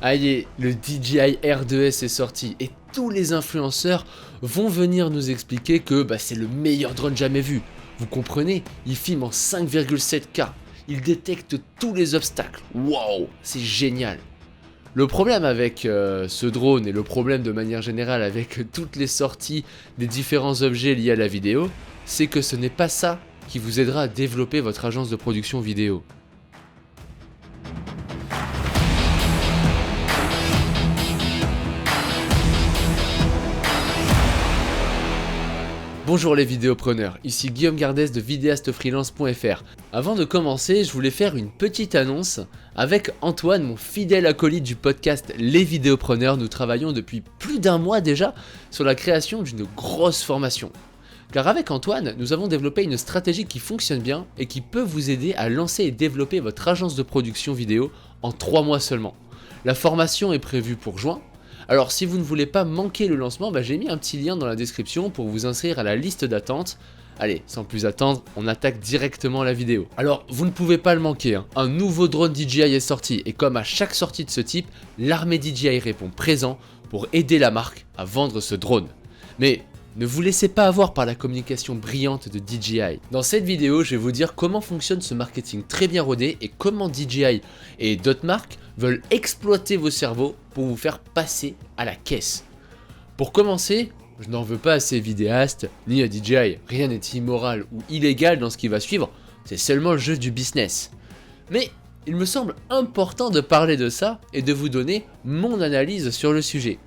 Allez, le DJI R2S est sorti et tous les influenceurs vont venir nous expliquer que c'est le meilleur drone jamais vu. Vous comprenez? Il filme en 5,7K, il détecte tous les obstacles. Wow, c'est génial. Le problème avec ce drone et le problème de manière générale avec toutes les sorties des différents objets liés à la vidéo, c'est que ce n'est pas ça qui vous aidera à développer votre agence de production vidéo. Bonjour les vidéopreneurs, ici Guillaume Gardès de vidéastefreelance.fr. Avant de commencer, je voulais faire une petite annonce. Avec Antoine, mon fidèle acolyte du podcast Les Vidéopreneurs, nous travaillons depuis plus d'un mois déjà sur la création d'une grosse formation. Car avec Antoine, nous avons développé une stratégie qui fonctionne bien et qui peut vous aider à lancer et développer votre agence de production vidéo en 3 mois seulement. La formation est prévue pour juin. Alors si vous ne voulez pas manquer le lancement, j'ai mis un petit lien dans la description pour vous inscrire à la liste d'attente. Allez, sans plus attendre, on attaque directement la vidéo. Alors vous ne pouvez pas le manquer, un nouveau drone DJI est sorti et comme à chaque sortie de ce type, l'armée DJI répond présent pour aider la marque à vendre ce drone. Mais ne vous laissez pas avoir par la communication brillante de DJI. Dans cette vidéo, je vais vous dire comment fonctionne ce marketing très bien rodé et comment DJI et d'autres marques veulent exploiter vos cerveaux pour vous faire passer à la caisse. Pour commencer, je n'en veux pas à ces vidéastes ni à DJI. Rien n'est immoral ou illégal dans ce qui va suivre, c'est seulement le jeu du business. Mais il me semble important de parler de ça et de vous donner mon analyse sur le sujet.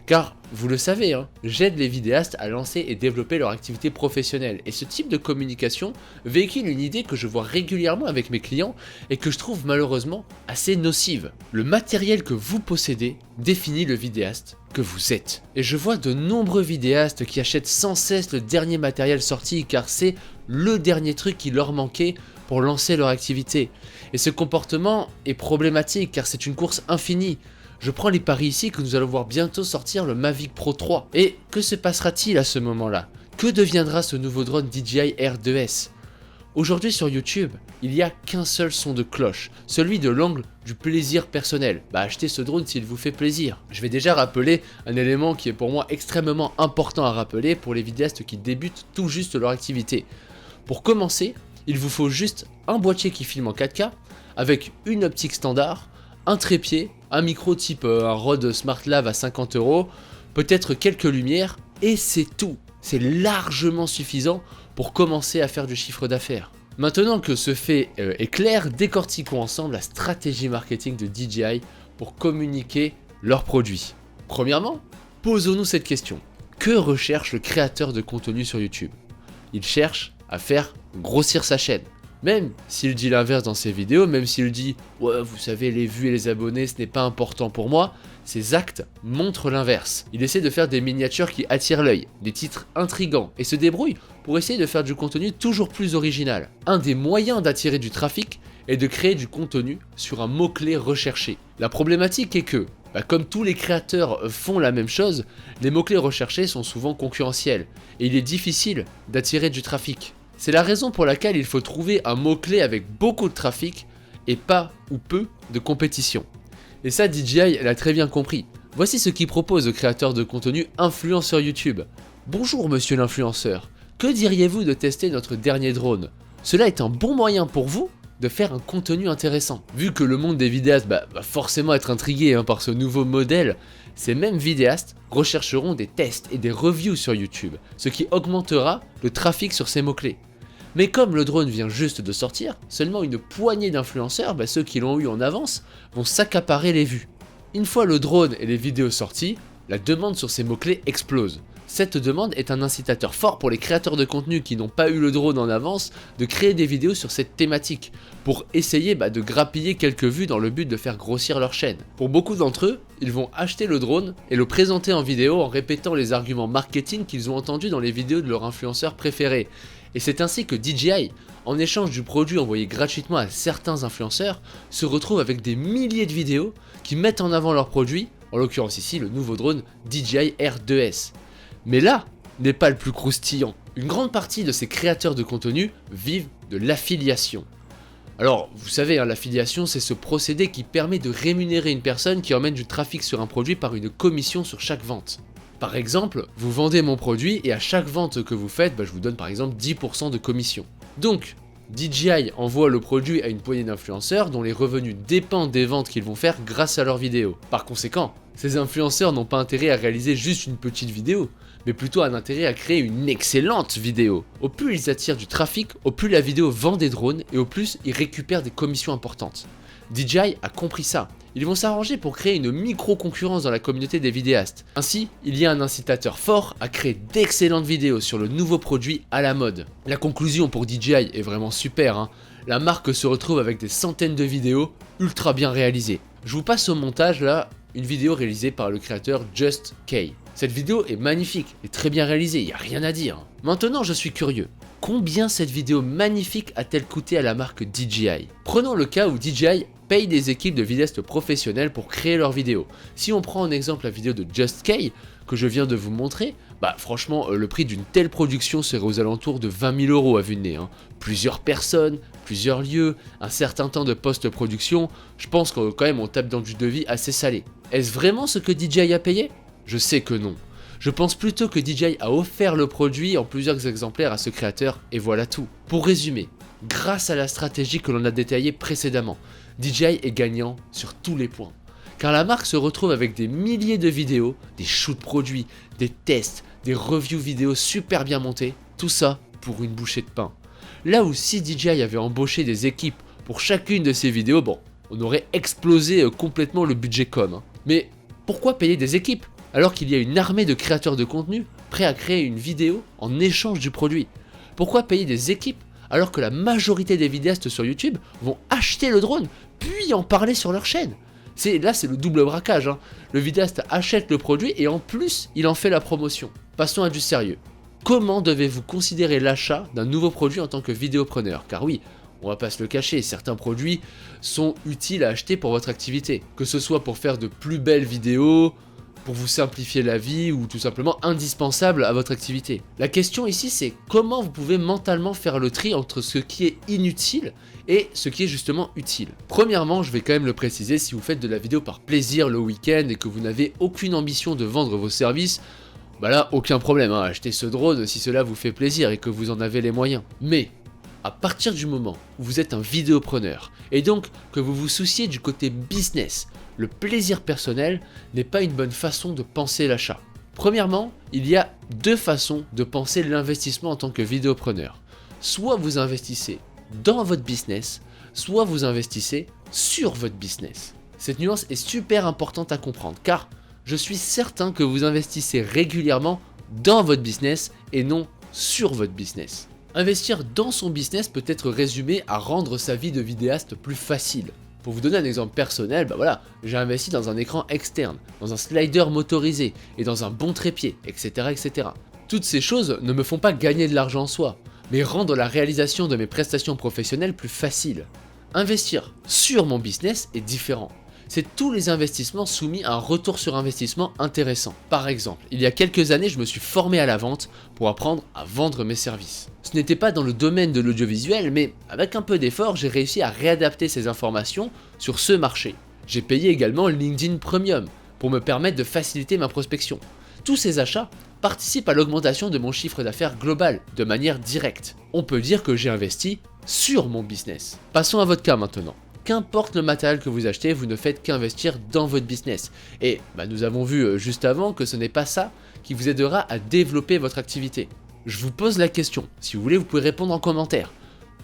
Car, vous le savez, j'aide les vidéastes à lancer et développer leur activité professionnelle. Et ce type de communication véhicule une idée que je vois régulièrement avec mes clients et que je trouve malheureusement assez nocive. Le matériel que vous possédez définit le vidéaste que vous êtes. Et je vois de nombreux vidéastes qui achètent sans cesse le dernier matériel sorti car c'est le dernier truc qui leur manquait pour lancer leur activité. Et ce comportement est problématique car c'est une course infinie. Je prends les paris ici que nous allons voir bientôt sortir le Mavic Pro 3. Et que se passera-t-il à ce moment-là? Que deviendra ce nouveau drone DJI R2S? Aujourd'hui sur YouTube, il n'y a qu'un seul son de cloche, celui de l'angle du plaisir personnel. Achetez ce drone s'il vous fait plaisir. Je vais déjà rappeler un élément qui est pour moi extrêmement important à rappeler pour les vidéastes qui débutent tout juste leur activité. Pour commencer, il vous faut juste un boîtier qui filme en 4K, avec une optique standard, un trépied, un micro type un Rode SmartLav à 50 €, peut-être quelques lumières, et c'est tout. C'est largement suffisant pour commencer à faire du chiffre d'affaires. Maintenant que ce fait est clair, décortiquons ensemble la stratégie marketing de DJI pour communiquer leurs produits. Premièrement, posons-nous cette question. Que recherche le créateur de contenu sur YouTube? Il cherche à faire grossir sa chaîne. Même s'il dit l'inverse dans ses vidéos, même s'il dit « Ouais, vous savez, les vues et les abonnés, ce n'est pas important pour moi », ses actes montrent l'inverse. Il essaie de faire des miniatures qui attirent l'œil, des titres intrigants, et se débrouille pour essayer de faire du contenu toujours plus original. Un des moyens d'attirer du trafic est de créer du contenu sur un mot-clé recherché. La problématique est que, comme tous les créateurs font la même chose, les mots-clés recherchés sont souvent concurrentiels, et il est difficile d'attirer du trafic. C'est la raison pour laquelle il faut trouver un mot-clé avec beaucoup de trafic et pas ou peu de compétition. Et ça, DJI l'a très bien compris. Voici ce qu'il propose aux créateurs de contenu influents sur YouTube. Bonjour monsieur l'influenceur, que diriez-vous de tester notre dernier drone? Cela est un bon moyen pour vous de faire un contenu intéressant. Vu que le monde des vidéastes va forcément être intrigué par ce nouveau modèle, ces mêmes vidéastes rechercheront des tests et des reviews sur YouTube, ce qui augmentera le trafic sur ces mots-clés. Mais comme le drone vient juste de sortir, seulement une poignée d'influenceurs, ceux qui l'ont eu en avance, vont s'accaparer les vues. Une fois le drone et les vidéos sortis, la demande sur ces mots-clés explose. Cette demande est un incitateur fort pour les créateurs de contenu qui n'ont pas eu le drone en avance de créer des vidéos sur cette thématique, pour essayer de grappiller quelques vues dans le but de faire grossir leur chaîne. Pour beaucoup d'entre eux, ils vont acheter le drone et le présenter en vidéo en répétant les arguments marketing qu'ils ont entendus dans les vidéos de leur influenceur préféré. Et c'est ainsi que DJI, en échange du produit envoyé gratuitement à certains influenceurs, se retrouve avec des milliers de vidéos qui mettent en avant leurs produits, en l'occurrence ici le nouveau drone DJI R2S. Mais là n'est pas le plus croustillant. Une grande partie de ces créateurs de contenu vivent de l'affiliation. Alors, vous savez, hein, l'affiliation, c'est ce procédé qui permet de rémunérer une personne qui emmène du trafic sur un produit par une commission sur chaque vente. Par exemple, vous vendez mon produit et à chaque vente que vous faites, je vous donne par exemple 10% de commission. Donc, DJI envoie le produit à une poignée d'influenceurs dont les revenus dépendent des ventes qu'ils vont faire grâce à leurs vidéos. Par conséquent, ces influenceurs n'ont pas intérêt à réaliser juste une petite vidéo, mais plutôt un intérêt à créer une excellente vidéo. Au plus ils attirent du trafic, au plus la vidéo vend des drones et au plus ils récupèrent des commissions importantes. DJI a compris ça. Ils vont s'arranger pour créer une micro-concurrence dans la communauté des vidéastes. Ainsi, il y a un incitateur fort à créer d'excellentes vidéos sur le nouveau produit à la mode. La conclusion pour DJI est vraiment super, hein. La marque se retrouve avec des centaines de vidéos ultra bien réalisées. Je vous passe au montage là une vidéo réalisée par le créateur Just Kay. Cette vidéo est magnifique et très bien réalisée, il n'y a rien à dire. Maintenant je suis curieux. Combien cette vidéo magnifique a-t-elle coûté à la marque DJI? Prenons le cas où DJI paye des équipes de vidéastes professionnels pour créer leurs vidéos. Si on prend en exemple la vidéo de Just Kay que je viens de vous montrer, franchement le prix d'une telle production serait aux alentours de 20 000 € à vue de nez. Plusieurs personnes, plusieurs lieux, un certain temps de post-production, je pense que quand même on tape dans du devis assez salé. Est-ce vraiment ce que DJI a payé? Je sais que non. Je pense plutôt que DJI a offert le produit en plusieurs exemplaires à ce créateur et voilà tout. Pour résumer, grâce à la stratégie que l'on a détaillée précédemment, DJI est gagnant sur tous les points. Car la marque se retrouve avec des milliers de vidéos, des shoots produits, des tests, des reviews vidéo super bien montées, tout ça pour une bouchée de pain. Là où si DJI avait embauché des équipes pour chacune de ces vidéos, on aurait explosé complètement le budget com. Mais pourquoi payer des équipes alors qu'il y a une armée de créateurs de contenu prêts à créer une vidéo en échange du produit? Pourquoi payer des équipes alors que la majorité des vidéastes sur YouTube vont acheter le drone puis en parler sur leur chaîne? Là c'est le double braquage. Le vidéaste achète le produit et en plus il en fait la promotion. Passons à du sérieux. Comment devez-vous considérer l'achat d'un nouveau produit en tant que vidéopreneur? Car oui, on va pas se le cacher, certains produits sont utiles à acheter pour votre activité. Que ce soit pour faire de plus belles vidéos, pour vous simplifier la vie ou tout simplement indispensable à votre activité. La question ici c'est comment vous pouvez mentalement faire le tri entre ce qui est inutile et ce qui est justement utile. Premièrement, je vais quand même le préciser, si vous faites de la vidéo par plaisir le week-end et que vous n'avez aucune ambition de vendre vos services, là aucun problème, achetez ce drone si cela vous fait plaisir et que vous en avez les moyens. Mais à partir du moment où vous êtes un vidéopreneur et donc que vous vous souciez du côté business, le plaisir personnel n'est pas une bonne façon de penser l'achat. Premièrement, il y a deux façons de penser l'investissement en tant que vidéopreneur. Soit vous investissez dans votre business, soit vous investissez sur votre business. Cette nuance est super importante à comprendre car je suis certain que vous investissez régulièrement dans votre business et non sur votre business. Investir dans son business peut être résumé à rendre sa vie de vidéaste plus facile. Pour vous donner un exemple personnel, j'ai investi dans un écran externe, dans un slider motorisé et dans un bon trépied, etc., etc. Toutes ces choses ne me font pas gagner de l'argent en soi, mais rendre la réalisation de mes prestations professionnelles plus facile. Investir sur mon business est différent. C'est tous les investissements soumis à un retour sur investissement intéressant. Par exemple, il y a quelques années, je me suis formé à la vente pour apprendre à vendre mes services. Ce n'était pas dans le domaine de l'audiovisuel, mais avec un peu d'effort, j'ai réussi à réadapter ces informations sur ce marché. J'ai payé également LinkedIn Premium pour me permettre de faciliter ma prospection. Tous ces achats participent à l'augmentation de mon chiffre d'affaires global de manière directe. On peut dire que j'ai investi sur mon business. Passons à votre cas maintenant. Qu'importe le matériel que vous achetez, vous ne faites qu'investir dans votre business. Et nous avons vu juste avant que ce n'est pas ça qui vous aidera à développer votre activité. Je vous pose la question, si vous voulez vous pouvez répondre en commentaire.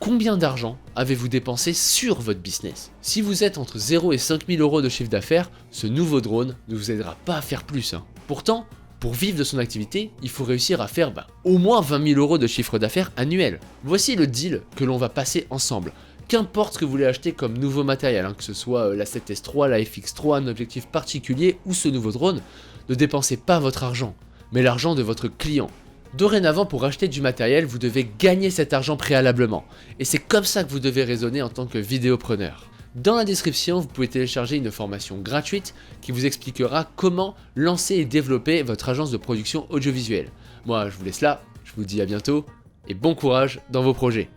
Combien d'argent avez-vous dépensé sur votre business? Si vous êtes entre 0 et 5 000 € de chiffre d'affaires, ce nouveau drone ne vous aidera pas à faire plus. Pourtant, pour vivre de son activité, il faut réussir à faire au moins 20 000 € de chiffre d'affaires annuel. Voici le deal que l'on va passer ensemble. Qu'importe ce que vous voulez acheter comme nouveau matériel, que ce soit la 7S3, la FX3, un objectif particulier ou ce nouveau drone, ne dépensez pas votre argent, mais l'argent de votre client. Dorénavant, pour acheter du matériel, vous devez gagner cet argent préalablement. Et c'est comme ça que vous devez raisonner en tant que vidéopreneur. Dans la description, vous pouvez télécharger une formation gratuite qui vous expliquera comment lancer et développer votre agence de production audiovisuelle. Moi, je vous laisse là, je vous dis à bientôt et bon courage dans vos projets.